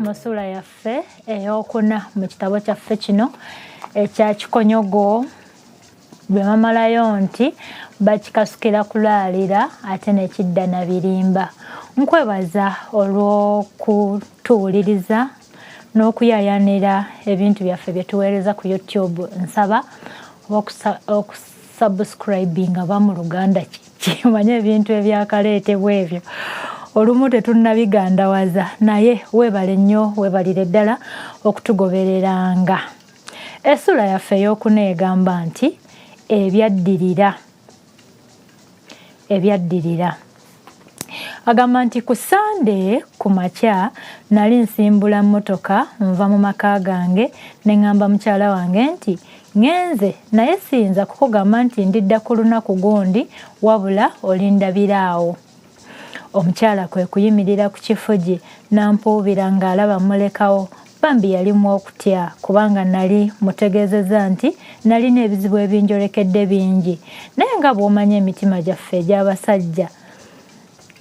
musula yaffe eyokuna mu kitabo kyaffe kino ekya Kikonyogo bwe bamalayo nti bakikasukira kulaalira ate nekidda na birimba. Nkwebaza olw'okutuwuliriza n'okuyayanira ebintu byaffe bye tuweereza ku YouTube. Nsaba okusubscribinga mu Luganda kimanye ebintu ebyakaleetebwa ebyo olumu tetunnabigandawaza naye weebale nnyo weebalire ddala okutugobereranga. Essula yaffe ey'okuna egamba nti ebyaddirira. Agamba nti ku Sande ku makya nali nsimbula mmotoka nva mu maka gange ne ŋŋamba mukyala wange nti ngenze naye siyinza kukugamba nti ndidda ku lunaku gundi wabula olindabiraawo. Omukyala kwe kuyimirira ku kifugi n'ampuubira ng'alaba mulekawo. Bambi yalimu okutya kubanga nali mutegeezezza nti nalina ebizibu ebinjolekedde bingi, naye nga bw'omanya emitima gyaffe egy'abasajja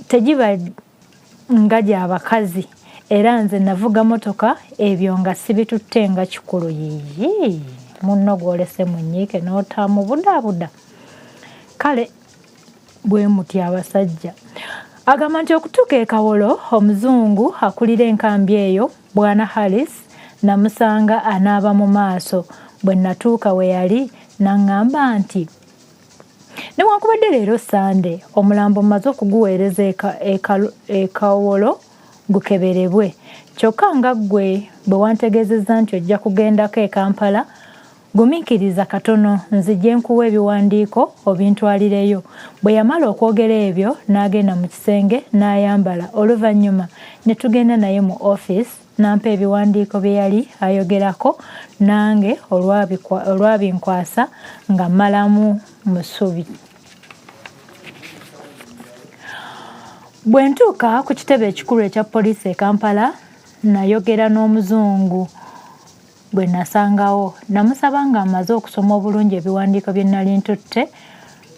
tegiba nga gy'abakazi, era nze navuga motoka ebyo nga sibitutte nga kikulu. Yiyi munno gw'olese munyiike n'otamubudaabuda. Kale bwe muti abasajja. Agamba nti okutuuka e Kawolo omuzungu akulira enkambi eyo Bwana Harris namusanga anaaba mu maaso. Bwe natuuka we yali n'aŋŋamba nti newankubadde leero Sande omulambo mmaze okuguweereza e Kawolo gukeberebwe, kyokka nga ggwe bwe wantegeezezza nti ojja kugendako e Kampala, gumiikiriza katono nzije nkuwa ebiwandiiko obintwalireyo. Bwe yamala okwogera ebyo n'agenda mu kisenge n'ayambala. Oluvannyuma ne tugenda naye mu office n'ampa ebiwandiiko bye yali ayogerako, nange olwabinkwasa nga mmalamu musubi. Bwe ntuuka ku kitebe ekikulu ekya poliisi e Kampala nayogera n'omuzungu bwe nasangawo. Namusaba nga amaze okusoma obulungi ebiwandiiko bye nali ntutte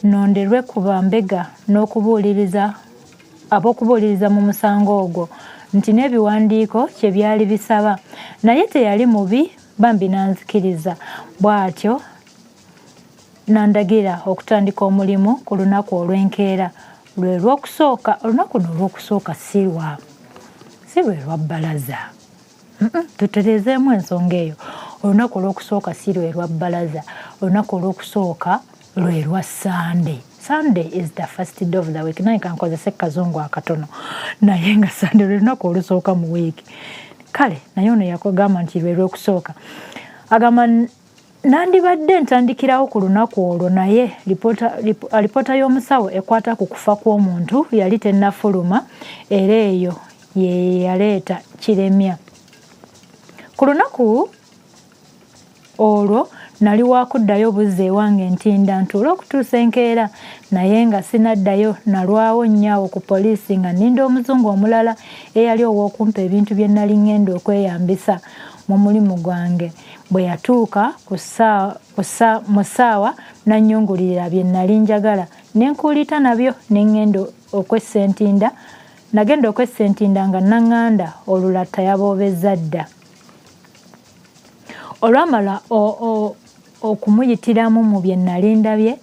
nonderwe ku bambega n'okubuuliriza ab'okubuuliriza mu musango ogwo nti n'ebiwandiiko kye byali bisaba, naye teyali mubi. Bambi nanzikiriza. Bw'atyo nandagira okutandika omulimu ku lunaku olw'enkeera lwe lw'okusooka. Olunaku n'olw'okusooka si lwe lwa bbalaza. Tutereezeemu ensonga eyo. Olunaku olw'okusooka si lwe lwa bbalaza. Olunaku olw'okusooka lwe lwa Sunday. Sunday is the first day of the week. Naye kankozese kazungu akatono, naye nga Sunday lwe lunaku olusooka mu wiiki. Kale naye ono yakugamba nti lwe lw'okusooka. Agamba nandibadde ntandikirawo ku lunaku olwo, naye alipoota y'omusawo ekwata ku kufa kw'omuntu yali tennafuluma, era eyo ye yaleeta kiremya. Ku lunaku olwo nali wakuddayo buzze ewange ntinda ntuule okutuusa enkeera, naye nga sinaddayo. Nalwawo nnyaawo ku poliisi nga nninda omuzungu omulala eyali ow'okumpa ebintu bye nali ngenda okweyambisa mu mulimu gwange. Bwe yatuuka mu ssaawa nannyungulira bye nali njagala nenkuulita nabyo nengenda okwessentinda. Nagenda okwessentinda nga naŋŋanda olulatta yaboobezza dda. Olwamala okumuyitiramu mu bye nali ndabye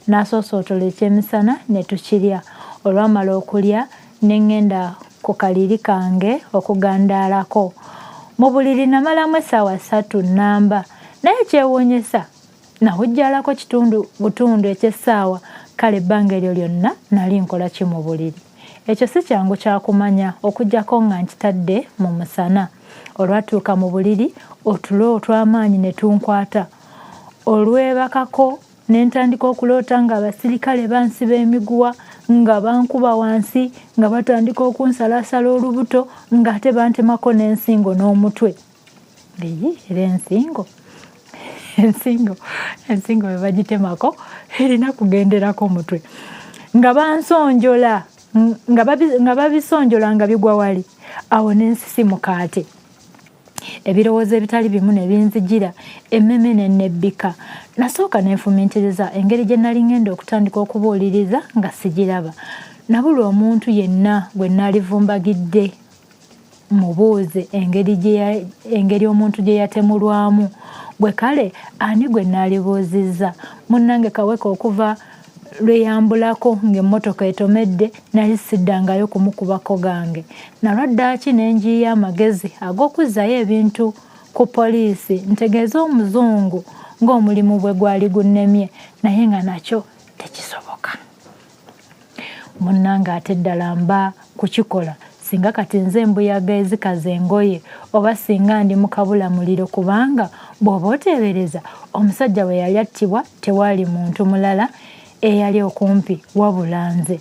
n'asoosootola ekyemisana ne tukirya. Olwamala okulya ne ŋŋenda ku kaliri kange okugandaalako. Mu buliri namalamu essaawa 3 nnamba, naye kyewuunyisa nawujjalako butundu eky'essaawa. Kale ebbanga eryo lyonna nali nkola ki mu buliri? Ekyo si kyangu kyakumanya okuggyako nga nkitadde mu musana. Olwatuuka mu buliri otulo otw'amaanyi ne tunkwata. Olwebakako ne ntandika okuloota nga abasirikale bansiba emiguwa, nga bankuba wansi, nga batandika okunsalaasala olubuto, ng'ate bantemako n'ensingo n'omutwe. Era ensingo bwe bagitemako erina kugenderako mutwe. Nga bansonjola, nga babisonjola nga bigwa wali. Awo n'ensisimuka ate. Ebirowoozo ebitali bimu ne binzijira, emmeme ne nebbika. Nasooka ne nfumiitiriza engeri gye nali ngenda okutandika okubuuliriza nga sigiraba. Nabula omuntu yenna gwe nalivumbagidde mubuuze engeri omuntu gye yatemulwamu gwe kale ani gwe nalibuuzizza munnange Kaweke okuva lweyambulako ng'emmotoka etomedde nali siddangayo kumukubako gange nalwaddaaki nenjiya amagezi ag'okuzzayo ebintu ku poliisi ntegeeza omuzungu ng'omulimu bwe gwali gunnemye naye nga nakyo tekisoboka munnange ate ddala mba kukikola singa kati nze embuyaga ezikaza engoye oba singa ndi mukabula muliro kubanga bw'oba oteebereza omusajja bwe yali attibwa tewaali muntu mulala eyali okumpi wabula nze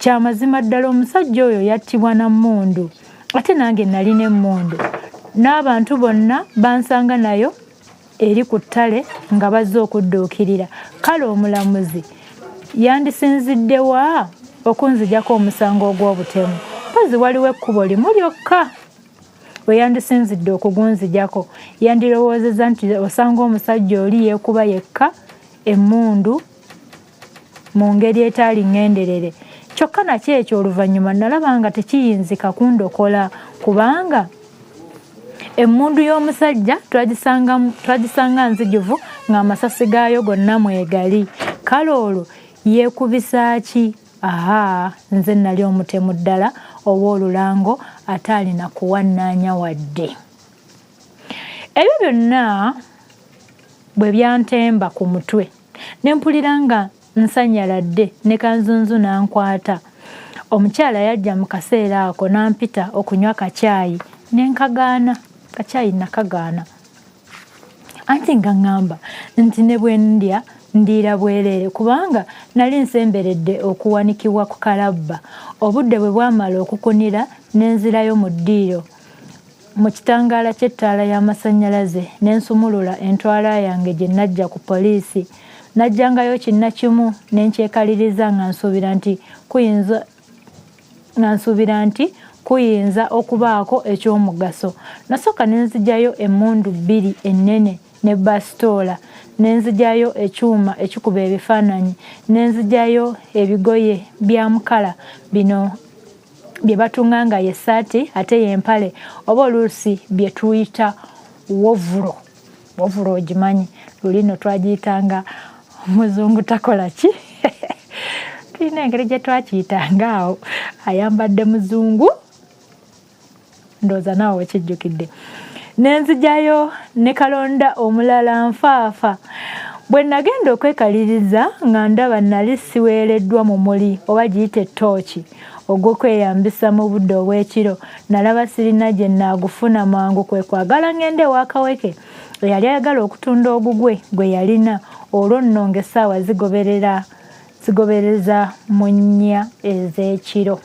kyamazima ddala omusajja oyo yattibwa na mmundu ate nange nali n'emmundu n'abantu bonna bansanga nayo eri ku ttale nga bazze okudduukirira kale omulamuzi yandisinzidde wa okunzijako omusango ogw'obutemu mpozi waliwo ekkubo limu lyokka bwe yandisinzidde okugunzijako yandirowoozeza nti osanga omusajja oli yeekuba yekka emmundu mu ngeri etaali ŋŋenderere kyokka nakyo ekyo oluvannyuma nalaba nga tekiyinzika kundokola kubanga emmundu y'omusajja twagisanga nzijuvu ng'amasasi gaayo gonna mwegali kale olwo yeekubisa ki nze nali omutemu ddala oba olulango ate alina kuwannaanya wadde ebyo byonna bwe byantemba ku mutwe ne mpulira nga nsanyaladde ne kanzunzu nankwata omukyala yajja mu kaseera ako nampita okunywa kacaayi nenkagaana kacaayi nakagaana anti nga ŋŋamba nti ne bwe ndya ndiira bwereere kubanga nali nsemberedde okuwanikibwa ku kalabba obudde bwe bwamala okukunira nenzirayo mu ddiiro mu kitangaala ky'ettaala y'amasannyalaze nensumulula entwala yange gye najja ku poliisi najjangayo kinnakimu nenkyekaliriza nga nsuubira nti kuyinza okubaako eky'omugaso nasooka nenzigyayo emmundu 2 ennene ne basitoola nenzigyayo ekyuma ekikuba ebifaananyi nenzigyayo ebigoye bya mukala bino bye batunga nga yessaati ate yempale oba oluusi bye tuyita wovulo ogimanyi lulino twagiyitanga omuzungu takola ki tulina engeri gye twakiyitanga awo ayambadde muzungu ndowooza naawe wekijjukidde nenzigyayo ne kalonda omulala nfaafa bwe nagenda okwekaliriza nga ndaba nali siweereddwa mu muli oba giyita ettooki ogw'okweyambisa mu budde obw'ekiro nalaba sirina gye naagufuna mangu kwe kwagala ngende ewa Kaweke eyali ayagala okutunda ogugwe gwe yalina olwo nno ng'essaawa zigobereza mu 4 ez'ekiro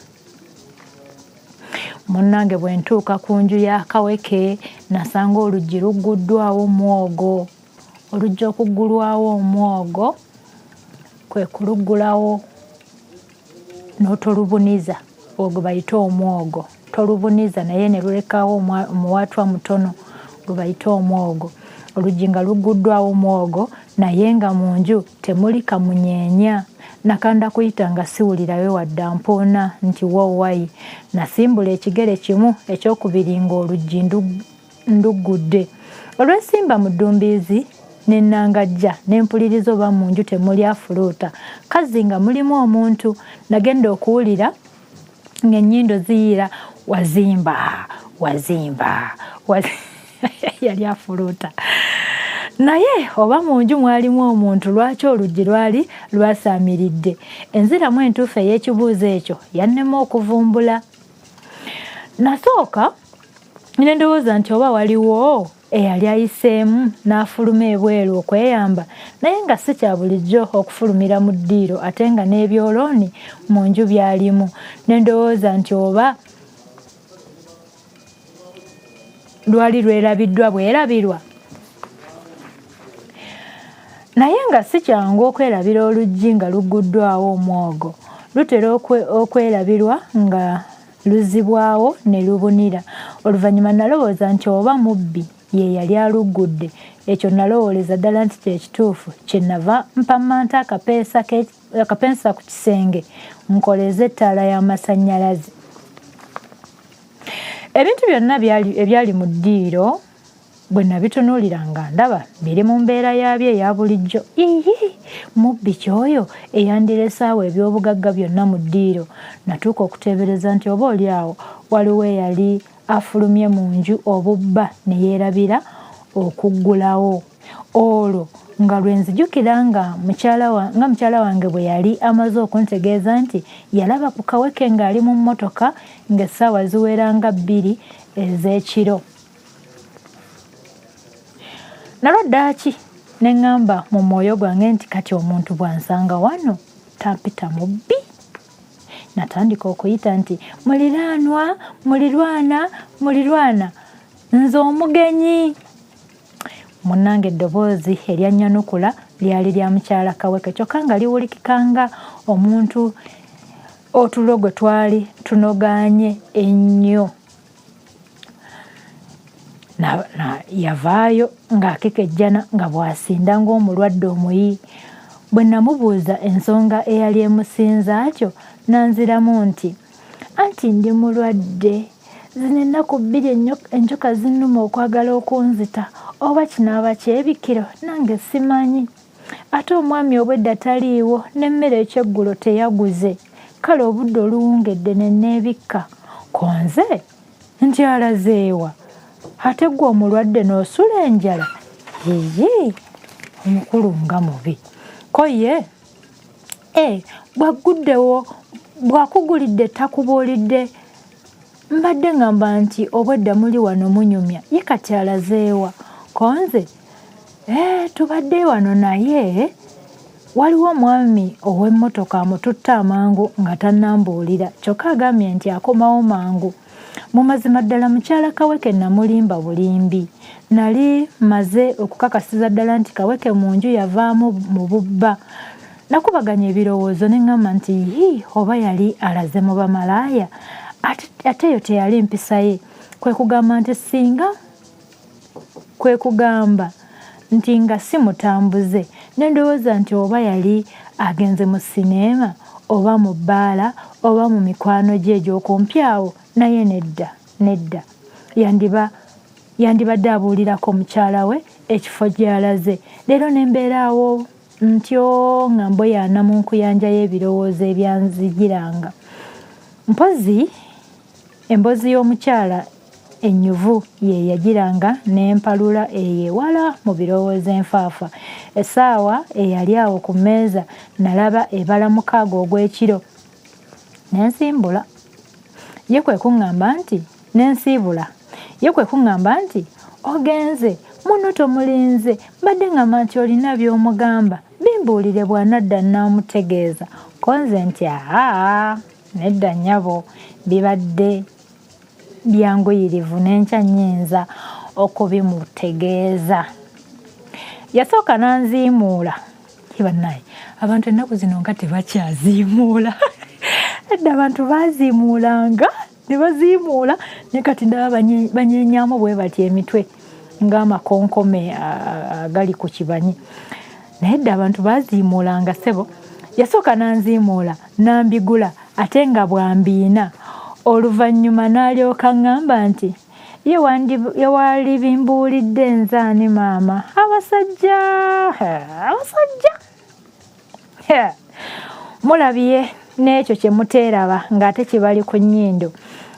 munnange bwe ntuuka ku nju ya Kaweke nasanga oluggi lugguddwawo mwogo oluggi okuggulwawo omwogo kwe kuluggulawo n'otolubuniza ogwo bayita omwogo tolubuniza naye ne lulekawo omuwatwa mutono gwe bayita omwogo oluggi nga lugguddwawo mwogo naye nga mu nju temuli kamunyeenya nakanda kuyita nga siwulirayo wadde mpoona nti wowayi nasimbula ekigere kimu ekyokubiri ng'oluggi nduggudde olwesimba mu ddumbiizi nennangajja nempuliriza oba mu nju temuli afuluuta kazzi nga mulimu omuntu nagenda okuwulira ng'ennyindo ziyira wazimba yali afuluuta naye oba mu nju mwalimu omuntu lwaki oluggi lwali lwasaamiridde enziramu entuufu ey'ekibuuzo ekyo yannema okuvumbula nasooka ne ndowooza nti oba waliwo eyali ayiseemu n'afuluma ebweru okweyamba naye nga si kya bulijjo okufulumira mu ddiiro ate nga n'ebyolooni mu nju byalimu ne ndowooza nti oba lwali lwerabiddwa bwerabirwa naye nga si kyangu okwerabira oluggi nga lugguddwawo omwogo lutera okwerabirwa nga luzibwawo ne lubunira oluvannyuma nalowooza nti oba mubbi ye yali aluggudde ekyo nalowooleza ddala nti kyekituufu kyenava mpamanta akapensa ku kisenge nkoleze ettaala y'amasannyalaze ebintu byonna ebyali mu ddiiro bwe nabitunuulira nga ndaba biri mu mbeera yaabyo eya bulijjo. Mubbi kyoyo eyandirese awo ebyobugagga byonna mu ddiiro. Natuuka okuteebereza nti oba oli awo waliwo eyali afulumye mu nju obubba ne yeerabira okuggulawo. Olwo nga lwe nzijukira nga mukyala wange bwe yali amaze okuntegeeza nti yalaba ku Kaweke ng'ali mu mmotoka ng'essaawa ziwera nga 2 ez'ekiro. Nalwaddaaki ne ŋŋamba mu mwoyo gwange nti kati omuntu bw'ansanga wano tampita mubbi. Natandika okuyita nti muliraanwa, nze omugenyi. Munnange eddoboozi eryannyanukula lyali lya mukyala Kaweke kyokka nga liwulikikanga omuntu otulo gwe twali tunogaanye ennyo. Yavaayo ng'akekejjana nga bw'asinda ng'omulwadde omuyi. Bwe namubuuza ensonga eyali emusinza atyo nanziramu nti anti ndi mulwadde, zino ennaku 2 enjoka zinnuma okwagala okunzita, oba kinaaba kyebikiro nange simanyi. Ate omwami obwedda taliiwo n'emmere ekyeggulo teyaguze, kale obudde oluwungedde ne neebikka. Konze nti alazeewa, ate gwe omulwadde n'osula enjala? Omukulu nga mubi. Ko ye bw'agguddewo bw'akugulidde takubuulidde. Mbadde ngamba nti obwedda muli wano munyumya, ye kati alazeewa? Konze tubadde wano naye waliwo omwami ow'emmotoka amututte amangu nga tannambuulira, kyokka agambye nti akomawo mangu. Mu mazima ddala mukyala Kaweke namulimba bulimbi. Nali maze okukakasiza ddala nti Kaweke mu nju yavaamu mu bubba. Nakubaganya ebirowoozo ne ŋŋamba nti oba yali alaze mu bamalaaya, ate yo teyali mpisa ye. Kwe kugamba nti nga si mutambuze, ne ndowooza nti oba yali agenze mu sineema oba mu bbaala oba mu mikwano gye egy'okumpi awo. Naye nedda. Yandibadde abuulirako mukyala we ekifo gy'alaze. Leero ne mbeeraawo ntyo nga mboyaana mu nkuyanja y'ebirowoozo ebyanzijiranga. Mpozi emboozi y'omukyala ennyuvu ye yagiranga n'empalula eyewala mu birowoozo enfaafa. Essaawa eyali awo ku mmeeza nalaba ebala 6 ogw'ekiro. Nensiibula. Ye kwe kuŋŋamba nti ogenze muno tomulinze, mbadde ŋŋamba nti olina by'omugamba bimbuulire bw'anadda naamutegeeza. Konze nti nedda nnyabo, bibadde byanguyirivu n'enkya nnyinza okubimutegeeza. Yasooka n'anziimuula. Bannaye abantu ennaku zino nga tebakyaziimuula. Edda abantu baaziimuulanga ne baziimuula, naye kati ndaba banyeenyaamu bwe batya emitwe ng'amakonkome agali ku kibanyi. Naye edda abantu baaziimuulanga ssebo. Yasooka n'anziimuula n'ambigula ate nga bw'ambiina. Oluvannyuma n'alyoka ŋŋamba nti ye wali bimbuulidde nzaani maama? Abasajja mulabye n'ekyo kye muteeraba ng'ate kibali ku nnyindo.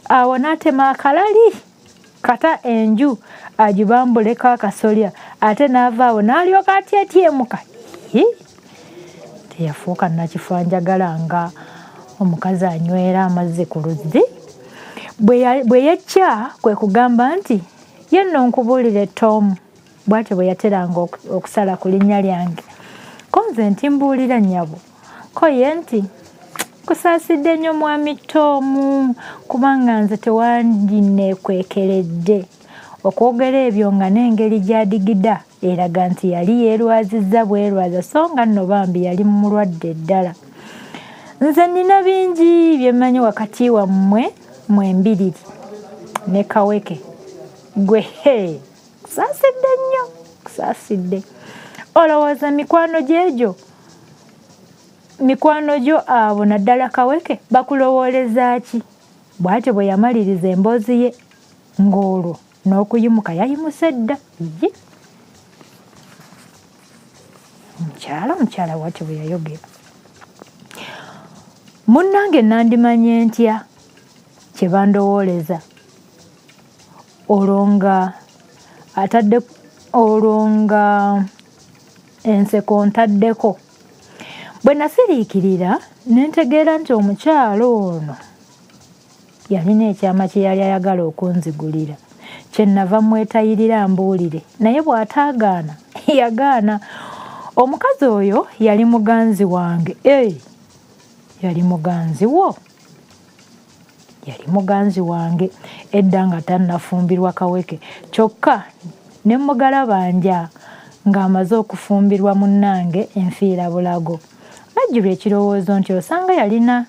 Awo n'atema akalali kata enju agibambuleko akasolya, ate n'ava awo n'alyoka atyetyemuka. Teyafuuka nakifanjagala nga omukazi anywera amazzi ku luzzi. Bwe yecca kwe kugamba nti ye nno nkubuulire Tom. Bw'atyo bwe yateranga okusala ku linnya lyange. Konze nti mbuulira nnyabo. Ko ye nti kusaasidde nnyo mwami Tom, kubanga nze tewandineekwekeredde. Okwogera ebyo nga n'engeri gy'adigida eraga nti yali yeerwazizza bwerwaza, so nga nno bambi yali mulwadde ddala. Nze nina bingi bye mmanyi wakati wammwe mwembiriri ne Kaweke. Gwe kusaasidde nnyo, kusaasidde. Olowooza mikwano gyo abo naddala Kaweke bakulowooleza ki? Bw'atyo bwe yamaliriza emboozi ye ng'olwo n'okuyimuka yayimuse dda. Omukyala watyo bwe yayogera. Munnange nandimanye ntya kye bandowooleza olwo nga enseko ntaddeko. Bwe nasiriikirira ne ntegeera nti omukyala ono yalina ekyama kye yali ayagala okunzigulira. Kye nnava mwetayirira mbuulire, naye bw'ataagaana yagaana. Omukazi oyo yali muganzi wange. Yali muganzi wo? Yali muganzi wange edda nga tannafumbirwa kaweke, kyokka ne mugalabanja ng'amaze okufumbirwa munnange enfiira bulago. Najjirwa ekirowoozo nti osanga yalina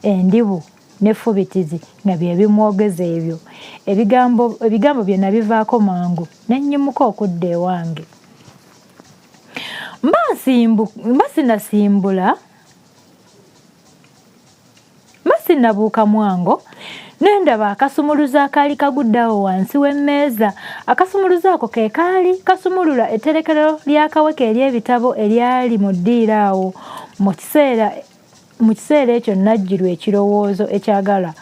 endibu n'effubitizi nga bye bimwogeza ebyo. Ebigambo bye nabivaako mangu ne nnyimuka okudda ewange. Mba sinnabuuka mwango ne ndaba akasumuluzo akaali kaguddeawo wansi w'emmeeza. Akasumuluzo ako ke kaali kasumulula etterekero ly'akaweke ery'ebitabo eryali mu ddiiro awo. Mu kiseera ekyo najjirwa ekirowoozo ekyagala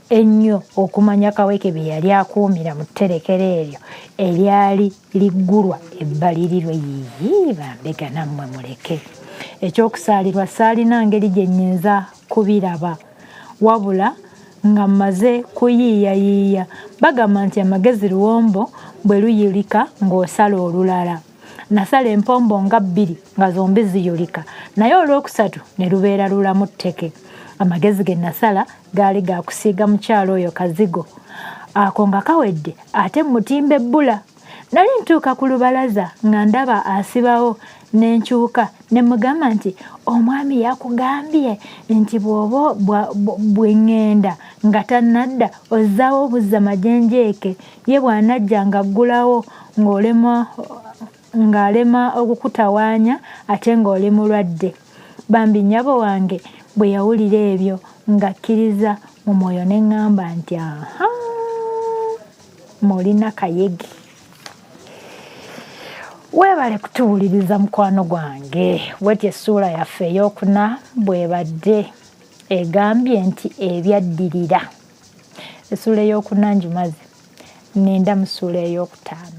ennyo okumanya kaweke bye yali akuumira mu tterekero eryo eryali liggulwa ebbali lirwe. Bambega nammwe muleke. Ekyokusaalirwa saalina ngeri gye nnyinza kubiraba, wabula nga mmaze kuyiiyayiiya. Bagamba nti amagezi luwombo bwe luyulika ng'osala olulala. Nasala empombo nga 2 nga zombi ziyulika, naye olwokusatu ne lubeera lulamu tteke. Amagezi ge nasala gaali ga kusiiga mukyalo oyo kazigo. Ako nga kawedde ate mutimba ebbula. Nali ntuuka ku lubalaza nga ndaba asibawo, ne nkyuka ne mugamba nti omwami yakugambye nti bwe ŋŋenda nga tannadda ozzaawo obuzza majenjeeke, ye bw'anajja ng'aggulawo ng'alema okukutawaanya ate ng'oli mulwadde. Bambi nnyabo wange bwe yawulira ebyo ng'akkiriza mu mwoyo ne ŋŋamba nti mulina kayege. Weebale kutuwuliriza mukwano gwange. Bwetyo essuula yaffe ey'okuna bw'ebadde egambye nti ebyaddirira. Essuula ey'okuna ngimaze, nenda mu ssuula ey'okutaano.